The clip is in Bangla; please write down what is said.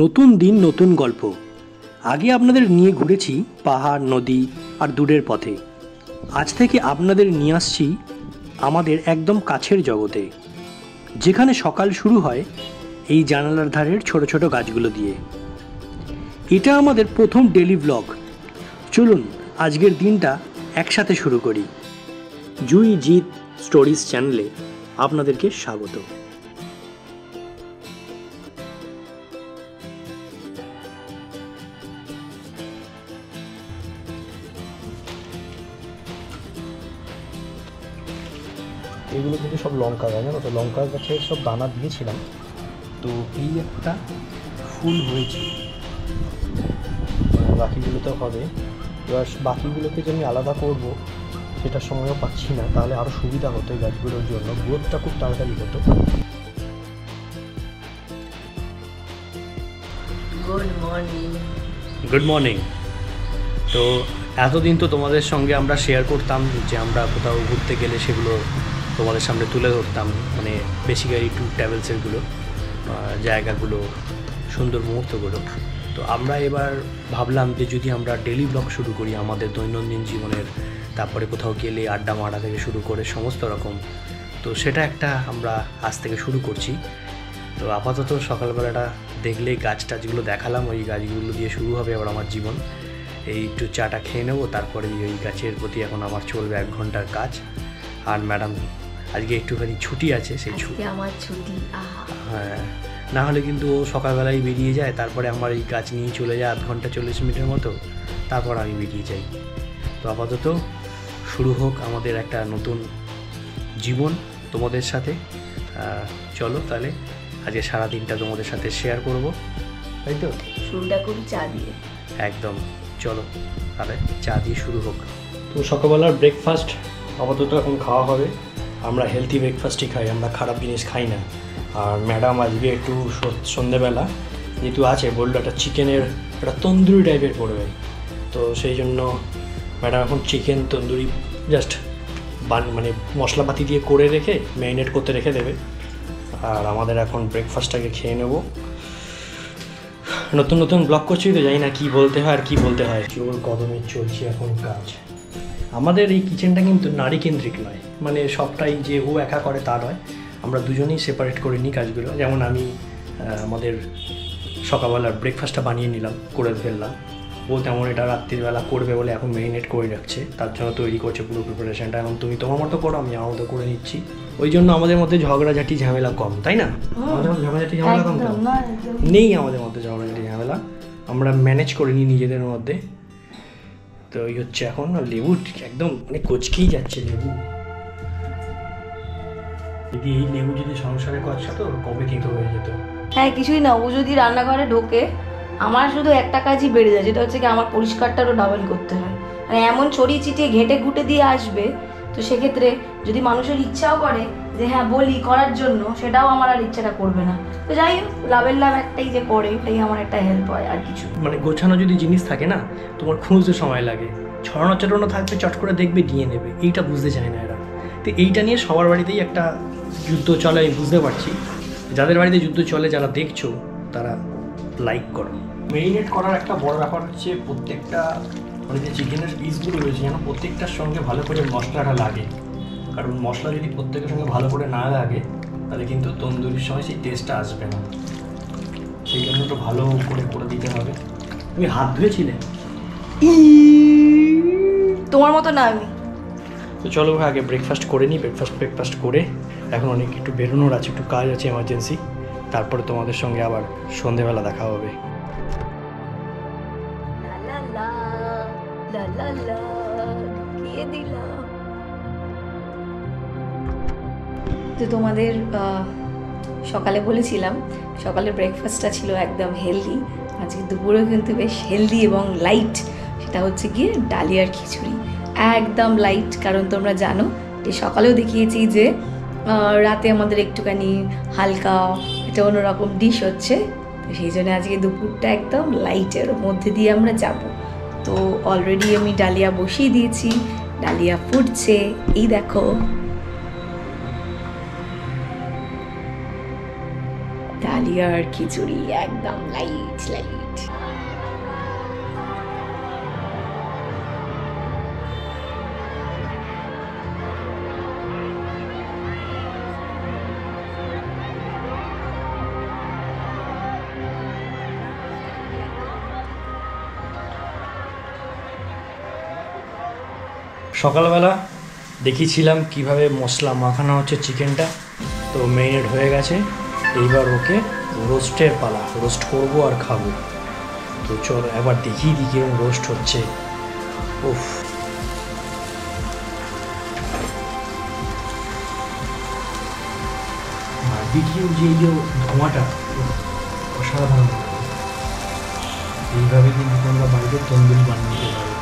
নতুন দিন নতুন গল্প। আগে আপনাদের নিয়ে ঘুরেছি পাহাড়, নদী আর দূরের পথে। আজ থেকে আপনাদের নিয়ে আসছি আমাদের একদম কাছের জগতে, যেখানে সকাল শুরু হয় এই জানালার ধারের ছোট ছোট গাছগুলো দিয়ে। এটা আমাদের প্রথম ডেলি ব্লগ। চলুন আজকের দিনটা একসাথে শুরু করি। জুই জিৎ স্টোরিজ চ্যানেলে আপনাদেরকে স্বাগত। এগুলো কিন্তু সব লঙ্কা গাছ, জানো তো? লঙ্কা গাছের সব দানা দিয়েছিলাম, তো এই একটা ফুল হয়েছে, বাকিগুলো তো হবে। এবার বাকিগুলোকে যে আমি আলাদা করব সেটার সময়ও পাচ্ছি না, তাহলে আরও সুবিধা হতো এই গাছগুলোর জন্য, গ্রোথটা খুব তাড়াতাড়ি হতো। Good morning. তো এতদিন তো তোমাদের সঙ্গে আমরা শেয়ার করতাম যে আমরা কোথাও ঘুরতে গেলে সেগুলো তোমাদের সামনে তুলে ধরতাম, মানে বেসিক্যালি ট্যুর ট্রাভেলসেরগুলো, জায়গাগুলো, সুন্দর মুহূর্তগুলো। তো আমরা এবার ভাবলাম যে যদি আমরা ডেলি ব্লগ শুরু করি আমাদের দৈনন্দিন জীবনের, তারপরে কোথাও গেলে আড্ডা মারা থেকে শুরু করে সমস্ত রকম, তো সেটা একটা আমরা আজ থেকে শুরু করছি। তো আপাতত সকালবেলাটা দেখলেই গাছ টাছগুলো দেখালাম, ওই গাছগুলো দিয়ে শুরু হবে আবার আমার জীবন। এই একটু চাটা খেয়ে নেবো, তারপরে ওই গাছের প্রতি এখন আমার চলবে 1 ঘন্টার কাজ। আর ম্যাডাম আজকে একটুখানি ছুটি আছে, সেই ছুটি আমার ছুটি। হ্যাঁ, না হলে কিন্তু ও সকালবেলায় বেরিয়ে যায়, তারপরে আমার এই গাছ নিয়ে চলে যায় 1 ঘন্টা 40 মিনিটের মতো, তারপর আমি বেরিয়ে যাই। তো আপাতত শুরু হোক আমাদের একটা নতুন জীবন তোমাদের সাথে। চলো তাহলে আজকে সারাদিনটা তোমাদের সাথে শেয়ার করব, তাই তো? শুরুটা করি চা দিয়ে। একদম, চলো তাহলে চা দিয়ে শুরু হোক। তো সকালবেলার ব্রেকফাস্ট আপাতত এখন খাওয়া হবে। আমরা হেলদি ব্রেকফাস্টই খাই, আমরা খারাপ জিনিস খাই না। আর ম্যাডাম আজকে একটু সন্ধেবেলা যেহেতু আছে, বললো একটা চিকেনের একটা তন্দুরি টাইপের করবে, তো সেই জন্য ম্যাডাম এখন চিকেন তন্দুরি জাস্ট মানে মশলাপাতি দিয়ে করে রেখে ম্যারিনেট করতে রেখে দেবে। আর আমাদের এখন ব্রেকফাস্টটাকে খেয়ে নেব। নতুন নতুন ব্লগ করছি তো, জানি না কী বলতে হয় আর কী বলতে হয়। জোর কদমে চলছে এখন কাজ। আমাদের এই কিচেনটা কিন্তু নারী কেন্দ্রিক নয়, মানে সবটাই যে ও একা করে তা নয়, আমরা দুজনেই সেপারেট করে নিই কাজগুলো। যেমন আমি আমাদের সকালবেলার ব্রেকফাস্টটা বানিয়ে নিলাম, করে ফেললাম। ও তেমন এটা রাত্রিবেলা করবে বলে এখন মেরিনেট করে রাখছে, তার জন্য তৈরি করছে পুরো প্রিপারেশনটা। এখন তুমি তোমার মতো করো, আমি আমার মতো করে নিচ্ছি। ওই জন্য আমাদের মধ্যে ঝগড়াঝাটি ঝামেলা কম, তাই না? আমাদের মধ্যে ঝগড়াঝাটি ঝামেলা কম নেই, আমাদের মধ্যে ঝগড়াঝাটি ঝামেলা আমরা ম্যানেজ করে নিই নিজেদের মধ্যে। তো এই হচ্ছে এখন লেবু একদম মানে কচকেই যাচ্ছে লেবু। যদি এই লেবু যদি সংসারে কচা তো কবে কিন্তু হয়ে যেত। হ্যাঁ, কিছুই না, ও যদি রান্নাঘরে ঢোকে আমার শুধু একটা কাজই বেড়ে যায়, যেটা হচ্ছে কি আমার পরিষ্কারটারও ডাবল করতে হয়। মানে এমন ছড়িয়ে ছিটিয়ে ঘেটে ঘুটে দিয়ে আসবে, তো সেক্ষেত্রে যদি মানুষের ইচ্ছাও করে যে হ্যাঁ বলি করার জন্য, সেটাও আমার আর ইচ্ছাটা করবে না। তো যাই হোক, লাভের লাভ একটাই যে করে, এটাই আমার একটা হেল্প হয়, আর কিছু। মানে গোছানো যদি জিনিস থাকে না, তোমার খুঁজতে সময় লাগে। ছড়ানো চটানো থাকবে, চট করে দেখবে দিয়ে নেবে, এইটা বুঝতে চায় না এরা। তো এইটা নিয়ে সবার বাড়িতেই একটা যুদ্ধ চলে, আমি বুঝতে পারছি। যাদের বাড়িতে যুদ্ধ চলে, যারা দেখছো তারা লাইক করো। মেরিনেট করার একটা বড় ব্যাপার হচ্ছে প্রত্যেকটা মানে যে চিকেনের পিসগুলো রয়েছে যেন প্রত্যেকটার সঙ্গে ভালো করে মশলাটা লাগে। কারণ মশলা যদি প্রত্যেকের সঙ্গে ভালো করে না লাগে তাহলে কিন্তু তন্দুরির সময় সেই টেস্টটা আসবে না। সেই জন্য একটু ভালো করে করে দিতে হবে। তুমি হাত ধুয়েছিলে? তোমার মতো না আমি। তো চলো আগে ব্রেকফাস্ট করে নিই। ব্রেকফাস্ট করে এখন অনেক একটু বেরোনোর আছে, একটু কাজ আছে এমার্জেন্সি, তারপরে তোমাদের সঙ্গে আবার সন্ধেবেলা দেখা হবে। তো তোমাদের সকালে বলেছিলাম সকালের ব্রেকফাস্টটা ছিল একদম হেলদি। আজকে দুপুরেও কিন্তু বেশ হেলদি এবং লাইট, সেটা হচ্ছে গিয়ে ডালিয়ার খিচুড়ি। একদম লাইট, কারণ তোমরা জানো যে সকালেও দেখিয়েছি যে রাতে আমাদের একটুখানি হালকা একটা অন্যরকম ডিশ হচ্ছে, তো সেই জন্য আজকে দুপুরটা একদম লাইটের মধ্যে দিয়ে আমরা যাব। তো অলরেডি আমি ডালিয়া বসিয়ে দিয়েছি, ডালিয়া ফুটছে, এই দেখো ডালিয়ার খিচুড়ি, একদম লাইট লাইট। সকালবেলা দেখিয়েছিলাম কিভাবে মশলা মাখানো হচ্ছে চিকেনটা, তো মেরিনেট হয়ে গেছে। এইবার ওকে রোস্টের পালা, রোস্ট করবো আর খাবো। তো চল এবার দেখিয়ে দিই কিরকম রোস্ট হচ্ছে। উফ, বারবিকিউ যে এই যে ধোঁয়াটা অসাধারণ। এইভাবে কিন্তু তোমরা বাড়িতে তন্দুরি বানিয়ে নিতে পারো।